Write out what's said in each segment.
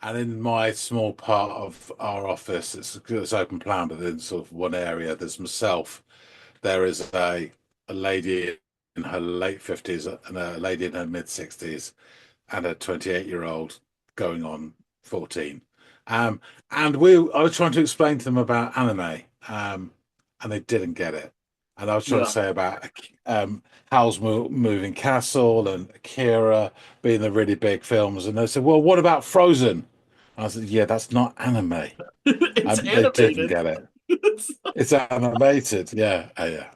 And in my small part of our office, it's open plan, but in sort of one area, there's myself. There is a lady in her late 50s and a lady in her mid 60s and a 28-year-old going on 14. Um, and I was trying to explain to them about anime, and they didn't get it. And I was trying to Yeah. say about Howl's Moving Castle and Akira being the really big films, and they said, "Well, what about Frozen?" I said, "Yeah, that's not anime." It's And they didn't animated. get it. It's animated, yeah, yeah.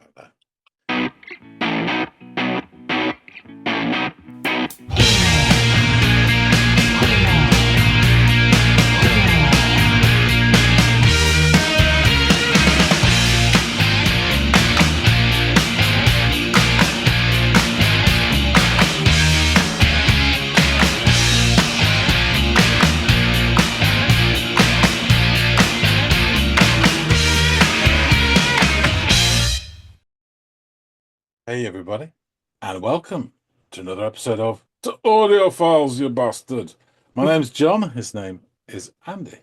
Hey, everybody, and welcome to another episode of The Audiophiles, you bastard. My name's John. His name is Andy.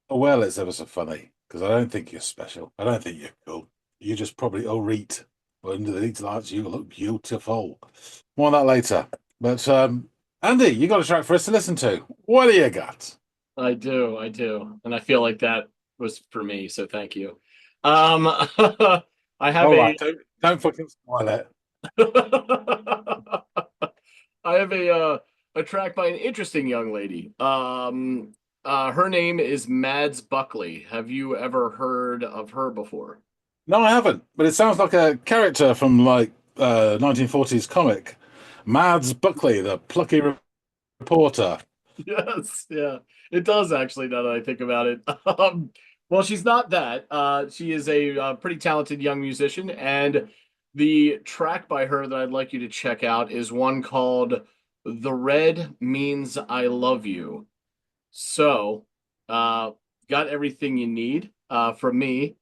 Oh, well, it's ever so funny because I don't think you're special. I don't think you're cool. You just probably overeat. But under the lights, you look beautiful. More on that later. But Andy, you got a track for us to listen to. What do you got? I do. And I feel like that was for me, so thank you. Um I have All right, a don't fucking spoil it. I have a track by an interesting young lady. Her name is Mads Buckley. Have you ever heard of her before? No, I haven't. But it sounds like a character from like 1940s comic. Mads Buckley, the plucky reporter. Yes, yeah, it does actually. Now that I think about it, well, she's not that. She is a pretty talented young musician, and the track by her that I'd like you to check out is one called "The Red Means I Love You." So, uh, got everything you need from me.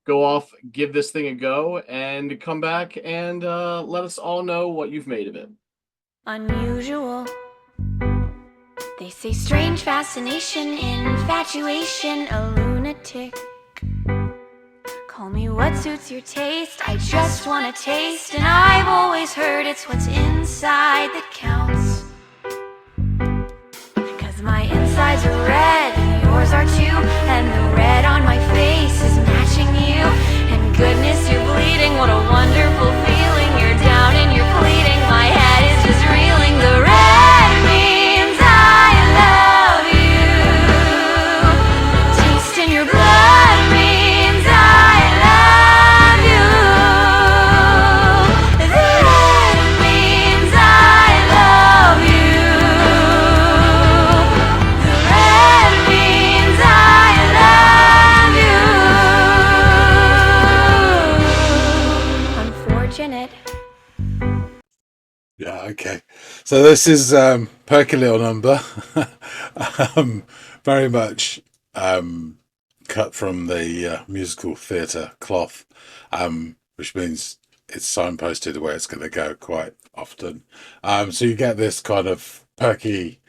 Go off, give this thing a go, and come back and let us all know what you've made of it. Unusual. They say strange fascination, infatuation, a lunatic. Call me what suits your taste, I just wanna taste. And I've always heard it's what's inside that counts. Cause my insides are red, and yours are too. And the red on my face is matching you. And goodness, you're bleeding, what a wonderful feeling. You're down and you're pleading, my head is just reeling. The red means I love you. Taste in your blood means I love you. The red means I love you. The red means I love you. Unfortunate. Yeah, okay. So this is Perky Little Number. um, very much cut from the musical theatre cloth, which means it's signposted where it's going to go quite often. So you get this kind of perky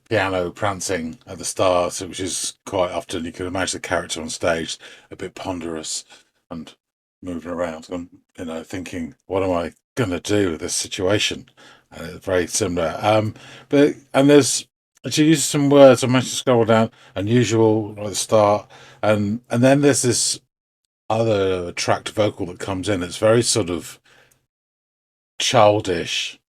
piano prancing at the start, which is quite often you can imagine the character on stage a bit ponderous and moving around and thinking, what am I going to do with this situation? And it's very similar. But and there's she uses some words. I managed to scroll down. Unusual at the start, and then there's this other tracked vocal that comes in. It's very sort of childish,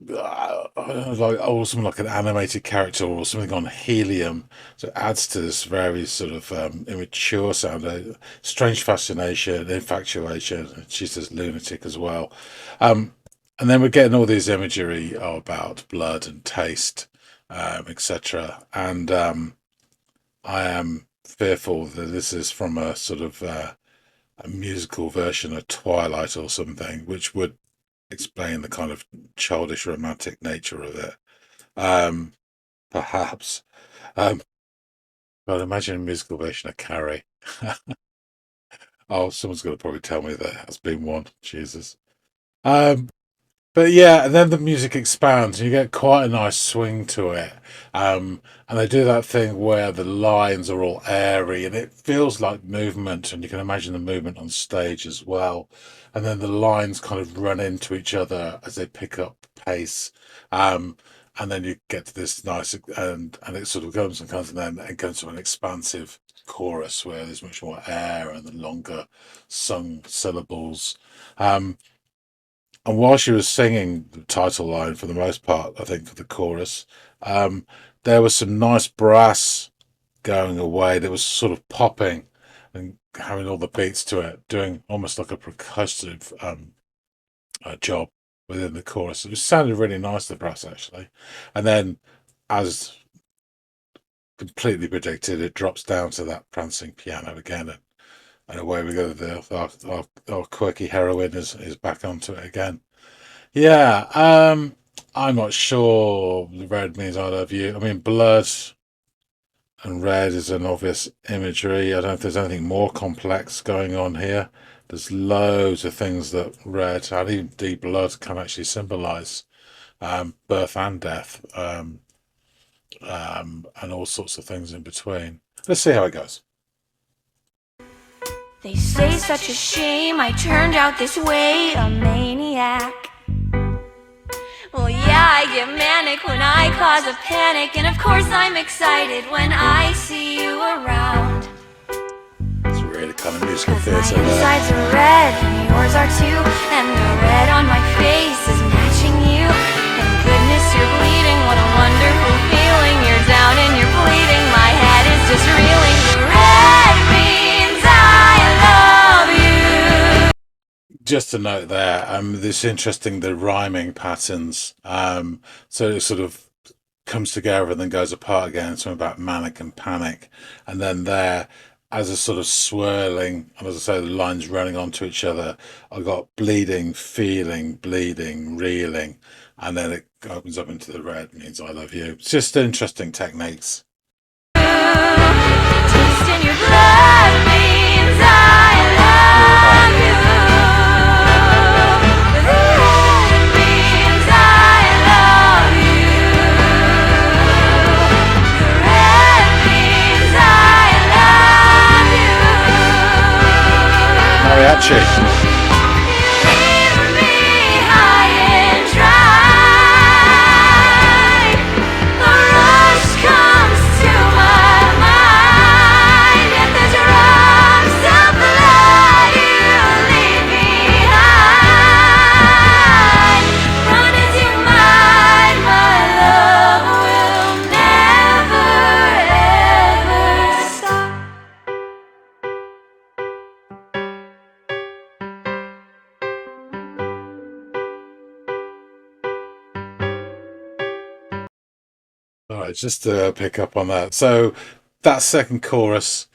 like something like an animated character or something on helium. So it adds to this very sort of immature sound, strange fascination, infatuation. And she says lunatic as well. Um, and then we're getting all these imagery about blood and taste, etc. And I am fearful that this is from a sort of a musical version of Twilight or something, which would explain the kind of childish romantic nature of it. Um, Perhaps. Um, but imagine a musical version of Carrie. Oh, someone's going to probably tell me there has been one. Jesus. Um, But yeah, and then the music expands and you get quite a nice swing to it. And they do that thing where the lines are all airy and it feels like movement, and you can imagine the movement on stage as well. And then the lines kind of run into each other as they pick up pace. Um, and then you get to this nice, and it sort of goes and comes, and then it goes to an expansive chorus where there's much more air and the longer sung syllables. Um, and while she was singing the title line for the most part, I think for the chorus, um, there was some nice brass going away that was sort of popping and having all the beats to it, doing almost like a percussive job within the chorus. It sounded really nice, the brass actually. And then, as completely predicted, it drops down to that prancing piano again, and away we go. Our quirky heroine is back onto it again. Yeah, I'm not sure the red means I love you. I mean, blood and red is an obvious imagery. I don't know if there's anything more complex going on here. There's loads of things that red and even blood can actually symbolize, birth and death, and all sorts of things in between. Let's see how it goes. They say such a shame I turned out this way, a maniac. Well, yeah, I get manic when I cause a panic, and of course I'm excited when I see you around. It's really kind of musical My theatre there. insides are red, and yours are too, and the red on my face is matching you. And goodness, you're bleeding, what a wonderful feeling. You're down and you're bleeding, my head is just reeling. The red means I love you. Just to note there, this interesting, the rhyming patterns. So it sort of comes together and then goes apart again. Something about manic and panic, and then there, as a sort of swirling, and as I say, the lines running onto each other. I got bleeding, feeling, bleeding, reeling, and then it opens up into the red, means I love you. It's just interesting techniques. Taste in your blood means I love you. The red means I love you. The red means I love you. Mariachi. Leave me high and dry. A rush comes to my mind, yet the drums of blood you leave behind. Run as you might, my love will never ever stop. All right, just to pick up on that. So that second chorus,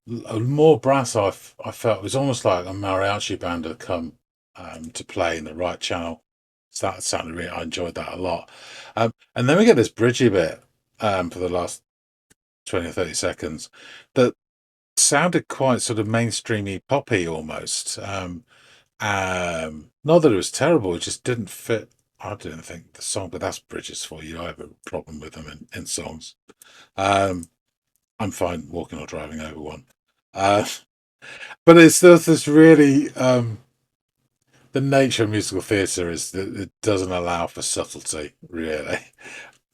more brass. I felt it was almost like a mariachi band had come to play in the right channel. So that sounded really. I enjoyed that a lot. And then we get this bridgey bit for the last 20 or 30 seconds that sounded quite sort of mainstreamy poppy almost. Not that it was terrible, it just didn't fit. I didn't think the song, but that's bridges for you. I have a problem with them in songs. I'm fine walking or driving over one. But it's just this really, the nature of musical theatre is that it doesn't allow for subtlety, really.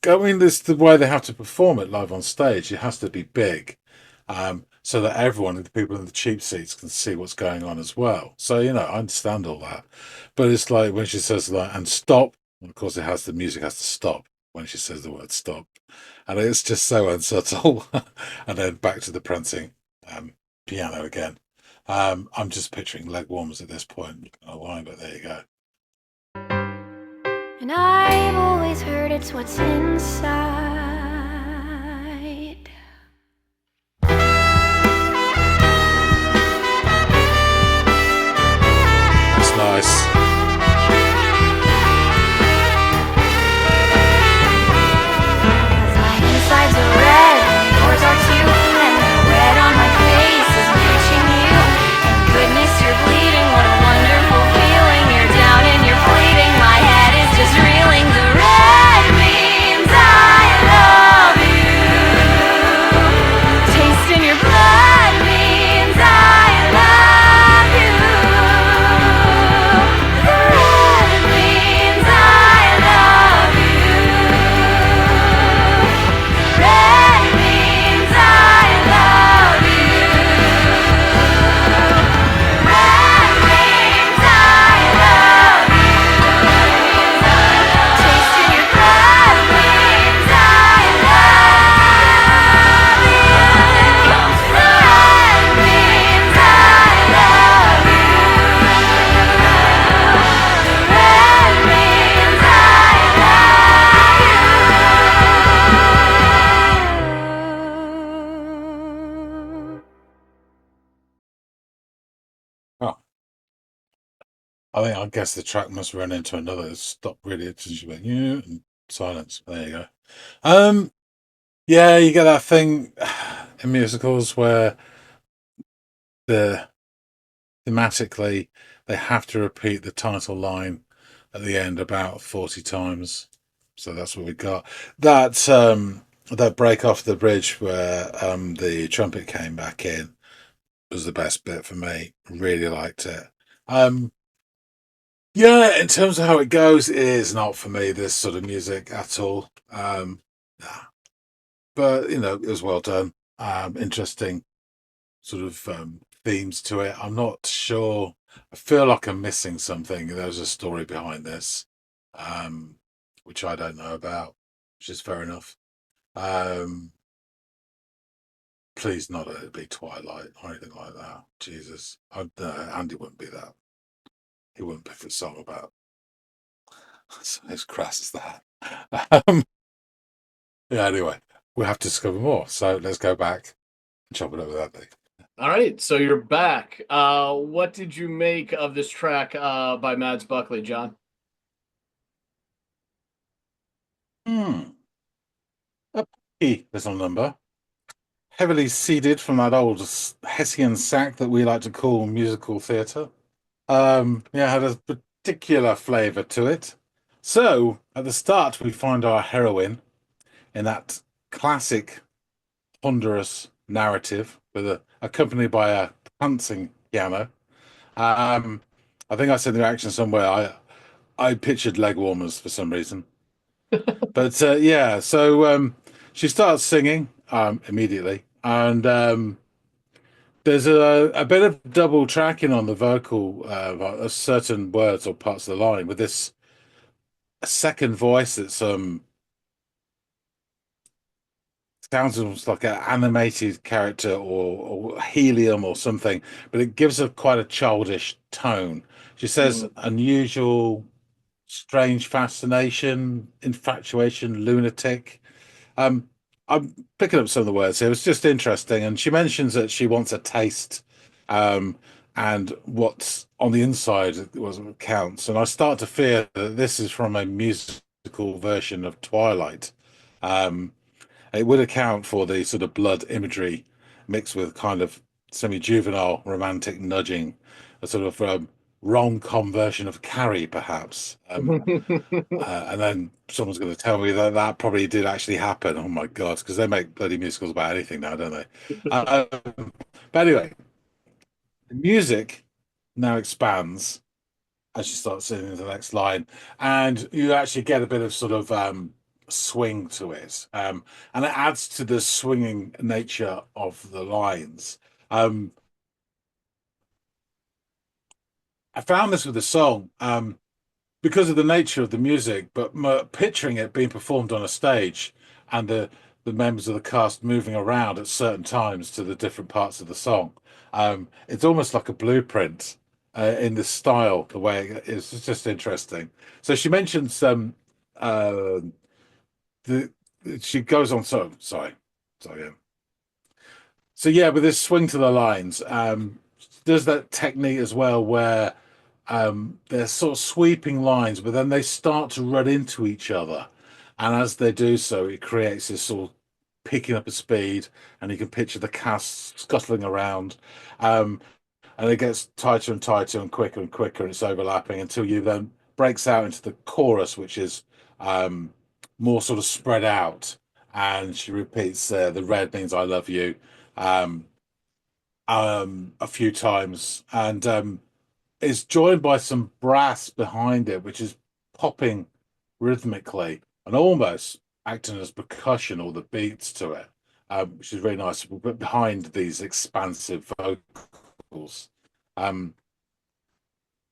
I mean, this the way they have to perform it live on stage. It has to be big, so that everyone, the people in the cheap seats, can see what's going on as well. So I understand all that, but it's like when she says like and stop, and of course the music has to stop when she says the word stop, and it's just so unsubtle. And then back to the prancing piano again. I'm just picturing leg warmers at this point. I don't know why, but there you go. And I've always heard it's what's inside. It's nice. My insides are red, and yours are too, and the red on my face is matching you. And goodness, you're bleeding, what a wonderful feeling. You're down and you're bleeding, my I guess the track must run into another. Stop really. It's just went, yeah, and silence. There you go. Um, yeah, you get that thing in musicals where the thematically they have to repeat the title line at the end about 40 times. So that's what we got. That break off the bridge where the trumpet came back in was the best bit for me. Really liked it. Um, yeah, in terms of how it goes, it is not for me this sort of music at all. Nah. But it was well done. Interesting sort of themes to it. I'm not sure. I feel like I'm missing something. There's a story behind this, um, which I don't know about, which is fair enough. Um, please not let it be Twilight or anything like that. Jesus, Andy wouldn't be that. He wouldn't pick a song about something as crass as that. Um, yeah. Anyway, we have to discover more. So let's go back and chop it up with Andy. All right, so you're back. What did you make of this track by Mads Buckley, John? A P little number, heavily seeded from that old Hessian sack that we like to call musical theatre. Yeah, had a particular flavour to it. So at the start, we find our heroine in that classic ponderous narrative accompanied by a prancing piano. Um, I think I said in the reaction somewhere. I pictured leg warmers for some reason. But yeah, so she starts singing immediately, and there's a bit of double tracking on the vocal of certain words or parts of the line with this second voice that's sounds almost like an animated character or helium or something, but it gives her quite a childish tone. She says unusual, strange fascination, infatuation, lunatic. Um, I'm picking up some of the words here. It's just interesting. And she mentions that she wants a taste, um, and what's on the inside was what counts. And I start to fear that this is from a musical version of Twilight. Um, it would account for the sort of blood imagery mixed with kind of semi-juvenile romantic nudging, a sort of rom-com version of Carrie, perhaps. And then someone's going to tell me that that probably did actually happen. Oh my God, because they make bloody musicals about anything now, don't they? But anyway, the music now expands as you start singing the next line, and you actually get a bit of sort of swing to it, and it adds to the swinging nature of the lines. Um, I found this with the song. Because of the nature of the music, but picturing it being performed on a stage and the members of the cast moving around at certain times to the different parts of the song. It's almost like a blueprint in the style, the way it is. It's just interesting. So she mentions the she goes on. So sorry. Yeah. So yeah, with this swing to the lines, does that technique as well where they're sort of sweeping lines, but then they start to run into each other. And as they do so, it creates this sort of picking up a speed, and you can picture the cast scuttling around. Um, and it gets tighter and tighter and quicker, and it's overlapping until you then breaks out into the chorus, which is um, more sort of spread out. And she repeats, the red means I love you, um, a few times. And is joined by some brass behind it, which is popping rhythmically and almost acting as percussion or the beats to it, which is really nice. But behind these expansive vocals, um,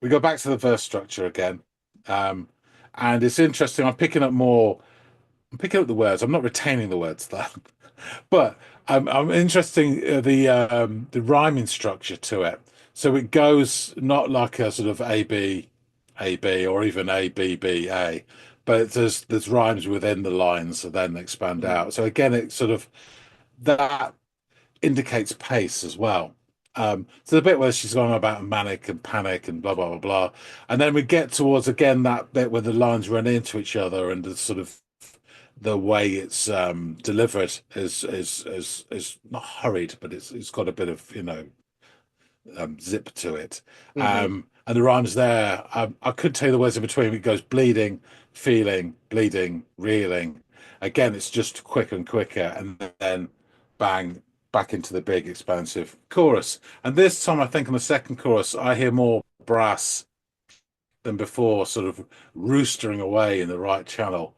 we go back to the verse structure again, and it's interesting. I'm picking up the words. I'm not retaining the words though, but I'm interesting the rhyming structure to it. So it goes not like a sort of A B or even A B B A, but there's rhymes within the lines that then expand out. So again, it sort of that indicates pace as well. So the bit where she's going about manic and panic and blah blah blah blah, and then we get towards again that bit where the lines run into each other and the sort of the way it's delivered is not hurried, but it's got a bit of zip to it. Hmm. And the rhymes there, I could tell you the words in between. It goes bleeding, feeling, bleeding, reeling. Again, it's just quicker and quicker, and then bang, back into the big expansive chorus. And this time, I think on the second chorus, I hear more brass than before, sort of roostering away in the right channel.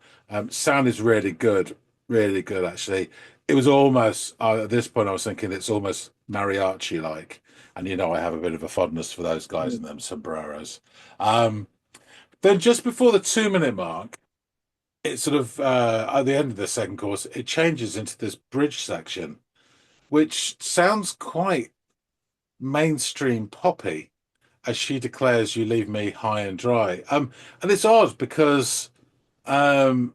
Sound is really good actually. It was almost at this point I was thinking it's almost mariachi like, and I have a bit of a fondness for those guys in them sombreros. Um, then just before the 2 minute mark, it sort of at the end of the second course, it changes into this bridge section, which sounds quite mainstream poppy as she declares, "You leave me high and dry." And it's odd because um,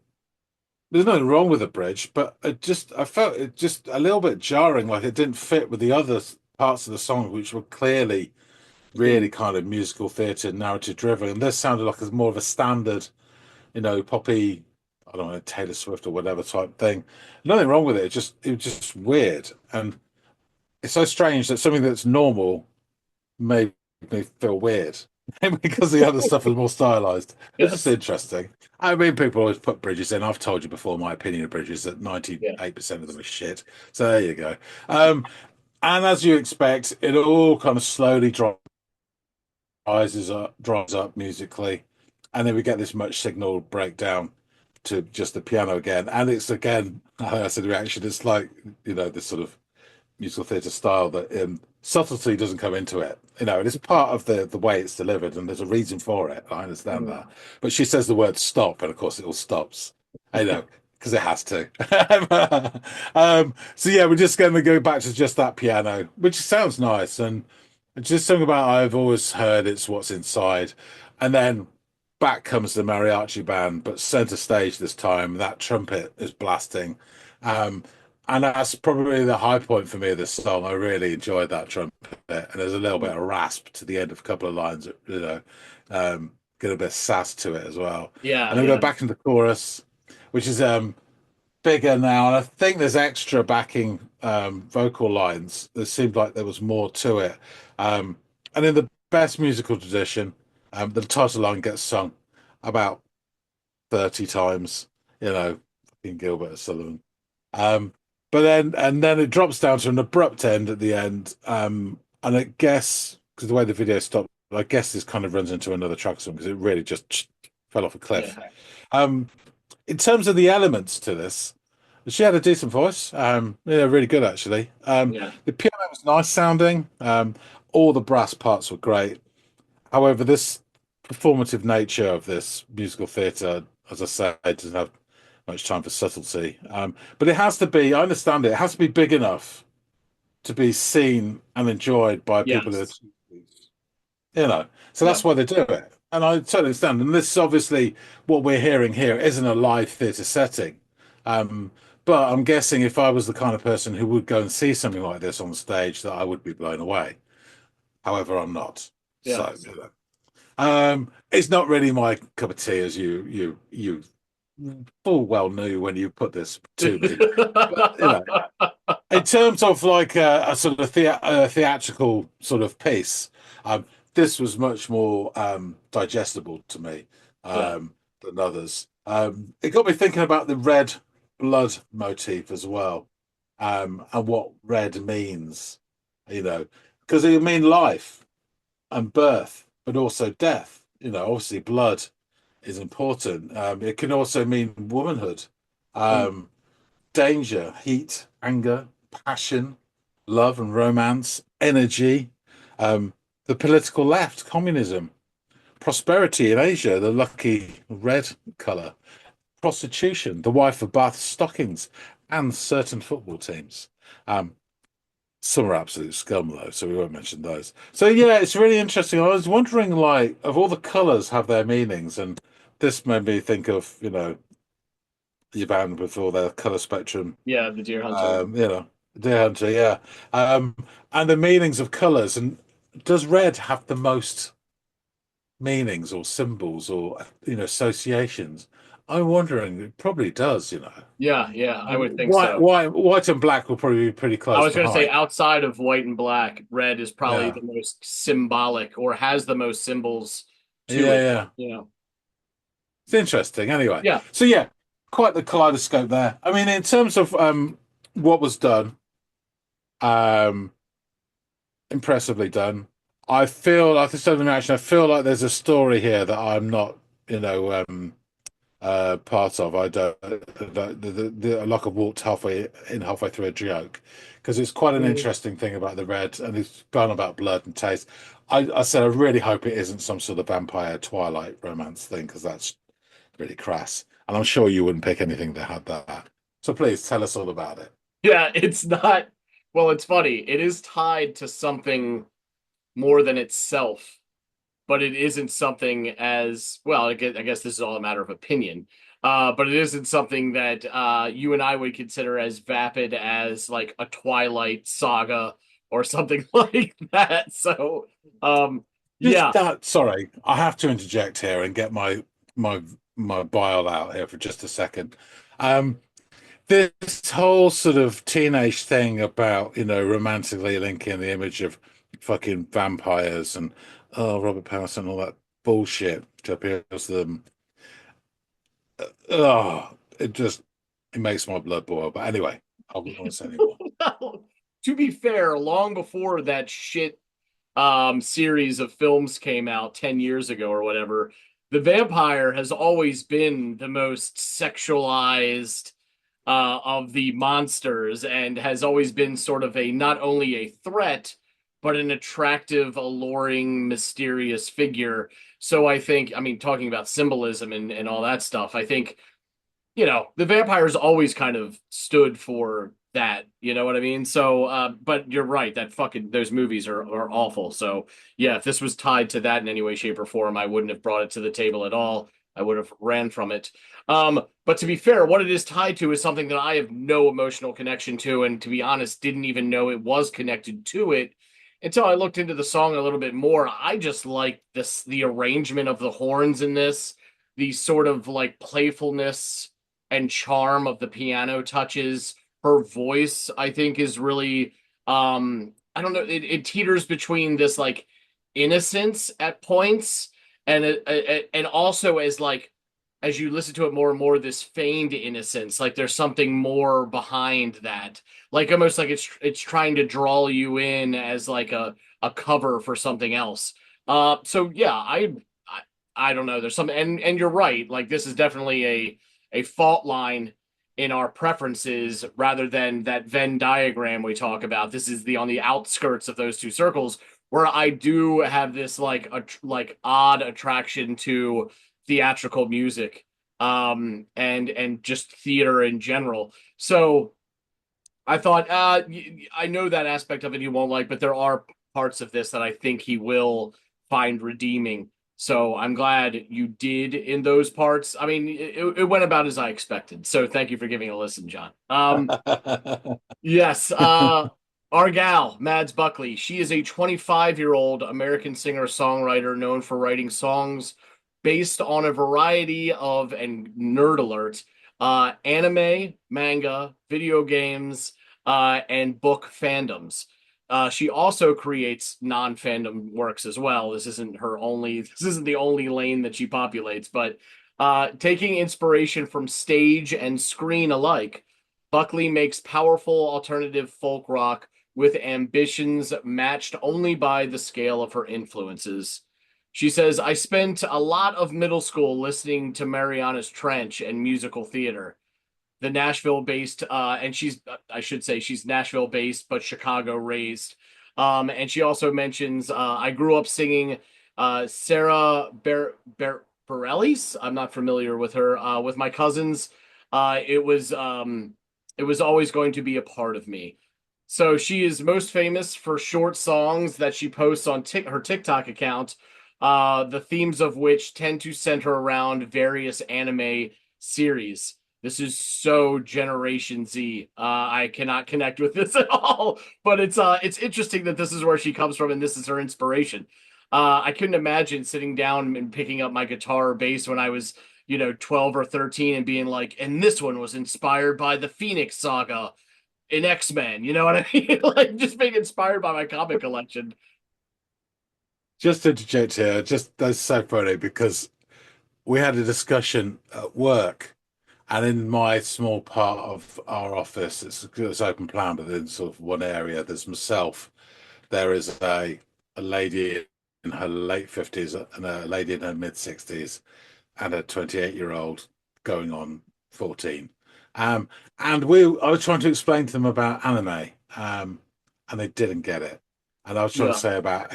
there's nothing wrong with the bridge, but I felt it just a little bit jarring, like it didn't fit with the other parts of the song, which were clearly really kind of musical theatre, narrative driven. And this sounded like it's more of a standard, poppy, I don't know, Taylor Swift or whatever type thing. Nothing wrong with it. It was just weird, and it's so strange that something that's normal made me feel weird because the other stuff was more stylized. It's just Yes. interesting. I mean, people always put bridges in. I've told you before my opinion of bridges that Yeah. 98% of them are shit. So there you go. And as you expect, it all kind of slowly dries up musically, and then we get this much signal breakdown to just the piano again, and it's again, I said reaction. It's like this sort of musical theatre style that subtlety doesn't come into it. It is part of the way it's delivered, and there's a reason for it. I understand Mhm. that, but she says the word stop, and of course it all stops. I know because it has to. So yeah, we're just going to go back to just that piano, which sounds nice, and just something about I've always heard it's what's inside, and then back comes the mariachi band, but center stage this time. That trumpet is blasting. Um, and that's probably the high point for me of this song. I really enjoyed that trumpet, and there's a little bit of rasp to the end of a couple of lines. Get a bit of sass to it as well. Yeah, And then we go yeah, back into the chorus, which is bigger now, and I think there's extra backing vocal lines. There seemed like there was more to it. And in the best musical tradition, the title line gets sung about 30 times. Fucking Gilbert Sullivan. Um, but then it drops down to an abrupt end at the end. And I guess because the way the video stopped, I guess this kind of runs into another track song because it really just fell off a cliff. yeah, Um, in terms of the elements to this, she had a decent voice. Yeah, really good actually. yeah, The piano was nice sounding. All the brass parts were great. However, this performative nature of this musical theatre, as I say, doesn't have much time for subtlety. But it has to be, I understand it, it has to be big enough to be seen and enjoyed by people who are, yes, so yeah, that's why they do it. And I totally understand. And this is obviously what we're hearing here isn't a live theatre setting. Um, but I'm guessing if I was the kind of person who would go and see something like this on stage, that I would be blown away. However, I'm not. So, yes. it's not really my cup of tea, as you full well knew when you put this to me. But in terms of like a sort of theatrical sort of piece, this was much more digestible to me Yeah. than others. It got me thinking about the red blood motif as well, and what red means, because it mean life and birth, but also death. Obviously blood is important. It can also mean womanhood. Mm, Um, danger, heat, anger, passion, love and romance, energy, the political left, communism, prosperity in Asia, the lucky red colour, prostitution, the wife of Bath stockings, and certain football teams. Um, some are absolute scum though, so we won't mention those. So yeah, it's really interesting. I was wondering, like, of all the colours have their meanings, and this made me think of, your band with all their colour spectrum. yeah, the Deer Hunter. Deer Hunter, yeah. Um, and the meanings of colors. And does red have the most meanings or symbols or associations? I'm wondering. It probably does. Yeah, I would think White, so. white and black will probably be pretty I close was going to say behind. outside of white and black, red is probably Yeah, the most symbolic or has the most symbols to yeah, it. yeah. You know, It's interesting. Anyway, yeah, so yeah, quite the kaleidoscope there. I mean, in terms of what was done, um, impressively done. I feel like this reaction. I feel like there's a story here that I'm not, you know, part of. I don't. Like I walked halfway through a joke because it's quite an Mhm. interesting thing about the red, and it's gone about blood and taste. I said I really hope it isn't some sort of vampire Twilight romance thing because that's really crass. And I'm sure you wouldn't pick anything that had that. So please tell us all about it. Yeah. It's not. Well, it's funny. It is tied to something more than itself, but it isn't something as well. I guess this is all a matter of opinion. But it isn't something that you and I would consider as vapid as like a Twilight saga or something like that. So, Just yeah, that, sorry, I have to interject here and get my my bile out here for just a second. Um, this whole sort of teenage thing about, romantically linking the image of fucking vampires and Robert Pattinson and all that bullshit to appeal to them. Oh, it makes my blood boil. But anyway, I won't say anymore. well, to be fair, long before that shit series of films came out 10 years ago or whatever, the vampire has always been the most sexualized of the monsters and has always been sort of a not only a threat but an attractive, alluring, mysterious figure. So I think, I mean, talking about symbolism and all that stuff, I think, the vampires always kind of stood for that. You know what I mean? So, but you're right. That fucking those movies are awful. So, yeah, if this was tied to that in any way, shape, or form, I wouldn't have brought it to the table at all. I would have ran from it. But to be fair, what it is tied to is something that I have no emotional connection to, and to be honest, didn't even know it was connected to it until I looked into the song a little bit more. I just like the arrangement of the horns in this, the sort of like playfulness and charm of the piano touches. Her voice, I think, is really I don't know, it teeters between this like innocence at points and also as like as you listen to it more and more, this feigned innocence, like there's something more behind that, like almost like it's trying to draw you in as like a cover for something else. So yeah, I don't know. There's something, and you're right. Like this is definitely a fault line in our preferences rather than that Venn diagram we talk about. This is the on the outskirts of those two circles where I do have this like like odd attraction to theatrical music and just theater in general. So I thought I know that aspect of it he won't like, but there are parts of this that I think he will find redeeming. So I'm glad you did in those parts. I mean, it went about as I expected. So thank you for giving a listen, John. Yes, our gal, Mads Buckley. She is a 25-year-old American singer-songwriter known for writing songs based on a variety of, and nerd alert, anime, manga, video games, and book fandoms. She also creates non-fandom works as well. This isn't her only. This isn't the only lane that she populates, but taking inspiration from stage and screen alike, Buckley makes powerful alternative folk rock with ambitions matched only by the scale of her influences. She says, I spent a lot of middle school listening to Mariana's Trench and musical theater. The Nashville based, and I should say, she's Nashville based, but Chicago raised. And she also mentions, I grew up singing Sarah Bareilles. I'm not familiar with her. With my cousins, it was always going to be a part of me. So she is most famous for short songs that she posts on her TikTok account, the themes of which tend to center around various anime series. this is so Generation Z. I cannot connect with this at all. But it's interesting that this is where she comes from and this is her inspiration. I couldn't imagine sitting down and picking up my guitar or bass when I was, 12 or 13 and being like, and this one was inspired by the Phoenix Saga in X-Men. You know what I mean? Like just being inspired by my comic collection. Just to interject here, just that's so funny because we had a discussion at work, and in my small part of our office, it's open plan, but in sort of one area, there's myself. There is a lady in her late 50s and a lady in her mid 60s and a 28-year-old going on 14. Um, and I was trying to explain to them about anime, and they didn't get it. And I was trying to Yeah. say about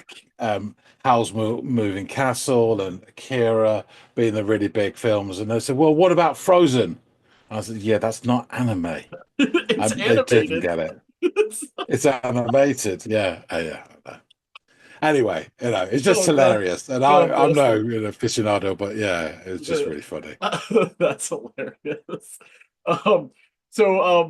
Howl's Moving Castle and Akira being the really big films, and they said, "Well, what about Frozen?" I said, "Yeah, that's not anime." It's They didn't animated. get it. It's animated, yeah, yeah. Anyway, it's just Oh God. hilarious, and God I'm bless no them. aficionado, but yeah, it's just really funny. That's hilarious. Um,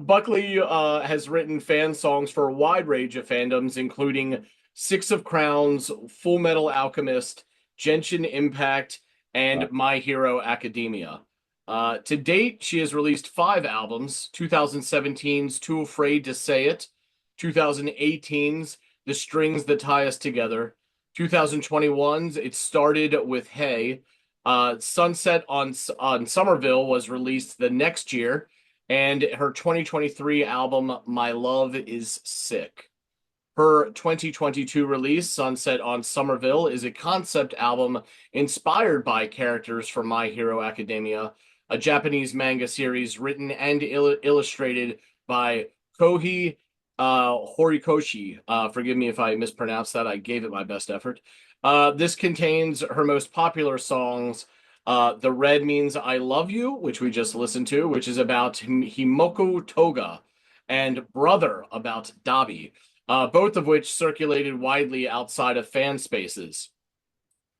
Buckley has written fan songs for a wide range of fandoms, including Six of Crowns, Full Metal Alchemist, Genshin Impact, and Right. My Hero Academia. To date, she has released 5 albums: 2017's Too Afraid to Say It, 2018's The Strings That Tie Us Together, 2021's It Started with Hey. Sunset on Somerville was released the next year, and her 2023 album My Love Is Sick. Her 2022 release, Sunset on Somerville, is a concept album inspired by characters from My Hero Academia, a Japanese manga series written and illustrated by Kohi Horikoshi. Forgive me if I mispronounced that. I gave it my best effort. This contains her most popular songs. The Red Means I Love You, which we just listened to, which is about Himoko Toga, and Brother about Dabi, both of which circulated widely outside of fan spaces.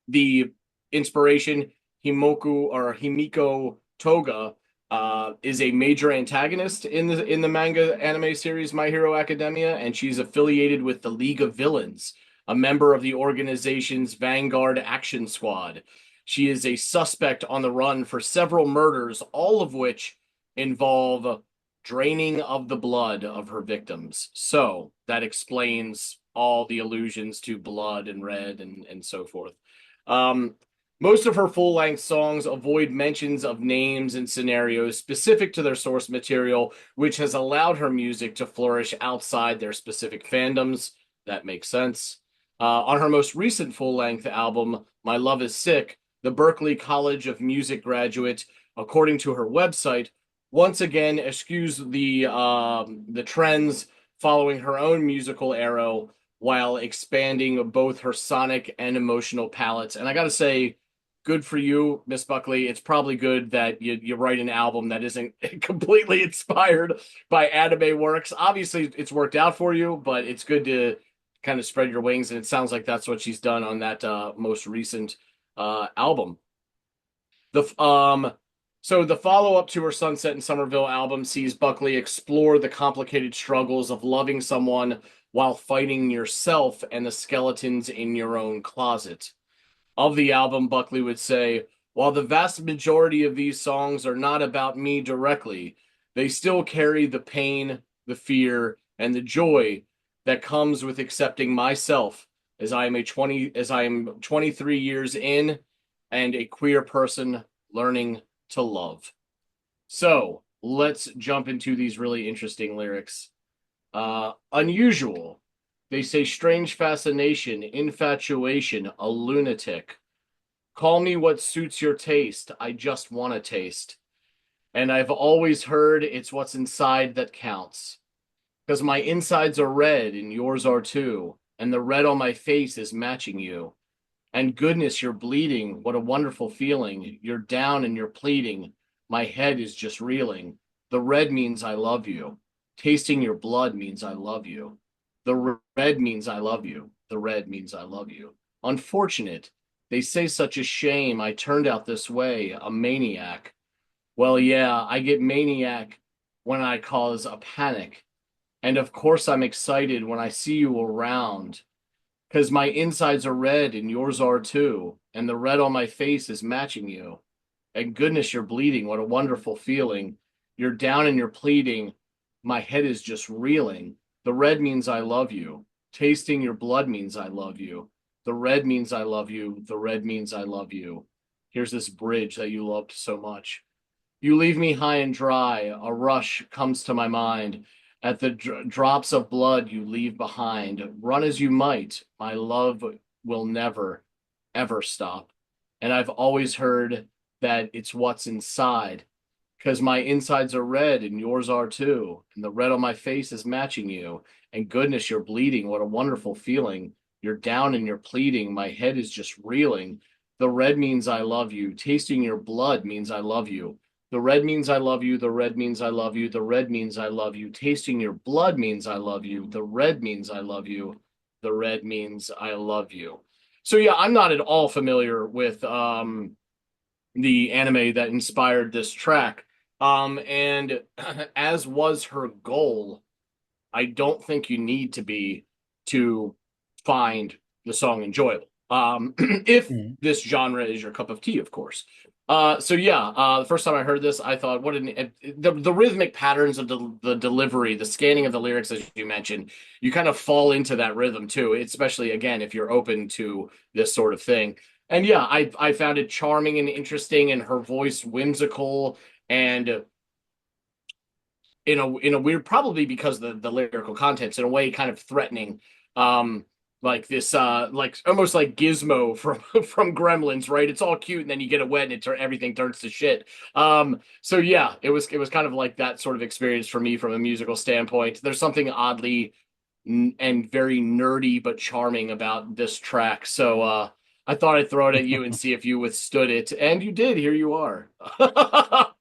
The inspiration, Himiko Toga, is a major antagonist in the manga anime series My Hero Academia, and she's affiliated with the League of Villains, a member of the organization's Vanguard Action Squad. She is a suspect on the run for several murders, all of which involve draining of the blood of her victims. So that explains all the allusions to blood and red and so forth. Um, Most of her full length songs avoid mentions of names and scenarios specific to their source material, which has allowed her music to flourish outside their specific fandoms. That makes sense. On her most recent full length album, My Love Is Sick, the Berklee College of Music graduate, according to her website, once again eschews the trends following her own musical arrow while expanding both her sonic and emotional palettes. And I got to say, good for you, Miss Buckley. It's probably good that you write an album that isn't completely inspired by anime works. Obviously, it's worked out for you, but it's good to kind of spread your wings. And it sounds like that's what she's done on that most recent album. The follow up to her Sunset and Somerville album sees Buckley explore the complicated struggles of loving someone while fighting yourself and the skeletons in your own closet. Of the album, Buckley would say, while the vast majority of these songs are not about me directly, they still carry the pain, the fear, and the joy that comes with accepting myself as I am 23 years in and a queer person learning to love. So let's jump into these really interesting lyrics. Unusual. They say strange fascination, infatuation, a lunatic. Call me what suits your taste. I just want to taste. And I've always heard it's what's inside that counts. Because my insides are red and yours are too. And the red on my face is matching you. And goodness, you're bleeding. What a wonderful feeling. You're down and you're pleading. My head is just reeling. The red means I love you. Tasting your blood means I love you. The red means I love you. The red means I love you. Unfortunate. They say such a shame I turned out this way, a maniac. Well, yeah, I get maniac when I cause a panic. And of course, I'm excited when I see you around because my insides are red and yours are too. And the red on my face is matching you. And goodness, you're bleeding. What a wonderful feeling. You're down and you're pleading. My head is just reeling. The red means I love you. Tasting your blood means I love you. The red means I love you. The red means I love you. Here's this bridge that you loved so much. You leave me high and dry. A rush comes to my mind. At the drops of blood you leave behind, run as you might, my love will never, ever stop. And I've always heard that it's what's inside, because my insides are red and yours are too. And the red on my face is matching you. And goodness, you're bleeding. What a wonderful feeling. You're down and you're pleading. My head is just reeling. The red means I love you. Tasting your blood means I love you. The red means I love you. The red means I love you. The red means I love you. Tasting your blood means I love you. The red means I love you. The red means I love you. So yeah, I'm not at all familiar with the anime that inspired this track. And as was her goal, I don't think you need to be to find the song enjoyable. If Mm. this genre is your cup of tea, of course. So yeah, the first time I heard this, I thought, the rhythmic patterns of the delivery, the scanning of the lyrics, as you mentioned, you kind of fall into that rhythm too, especially again if you're open to this sort of thing. And yeah, I found it charming and interesting, and her voice whimsical and in a weird, probably because the lyrical contents in a way kind of threatening, like this like almost like Gizmo from from Gremlins, right? It's all cute and then you get it wet and everything turns to shit. So yeah, it was kind of like that sort of experience for me from a musical standpoint. There's something oddly and very nerdy but charming about this track. So I thought I'd throw it at you and see if you withstood it, and you did. Here you are.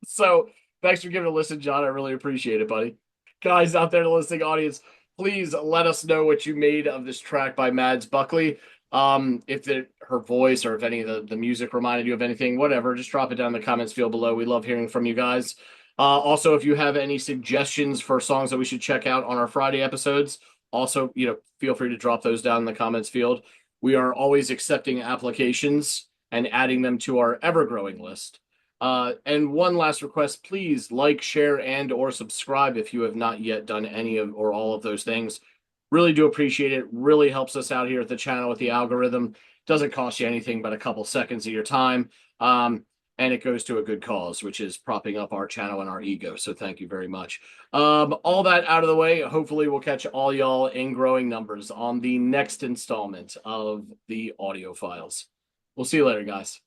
So thanks for giving it a listen, John. I really appreciate it, buddy. Guys out there, the listening audience, please let us know what you made of this track by Mads Buckley. If her voice or if any of the music reminded you of anything, whatever, just drop it down in the comments field below. We love hearing from you guys. Also, if you have any suggestions for songs that we should check out on our Friday episodes, also, feel free to drop those down in the comments field. We are always accepting applications and adding them to our ever-growing list. And one last request, please like, share, and or subscribe if you have not yet done any of or all of those things. Really do appreciate it. Really helps us out here at the channel with the algorithm. Doesn't cost you anything but a couple seconds of your time. And it goes to a good cause, which is propping up our channel and our ego. So thank you very much. All that out of the way, hopefully we'll catch all y'all in growing numbers on the next installment of the Audiophiles. We'll see you later, guys.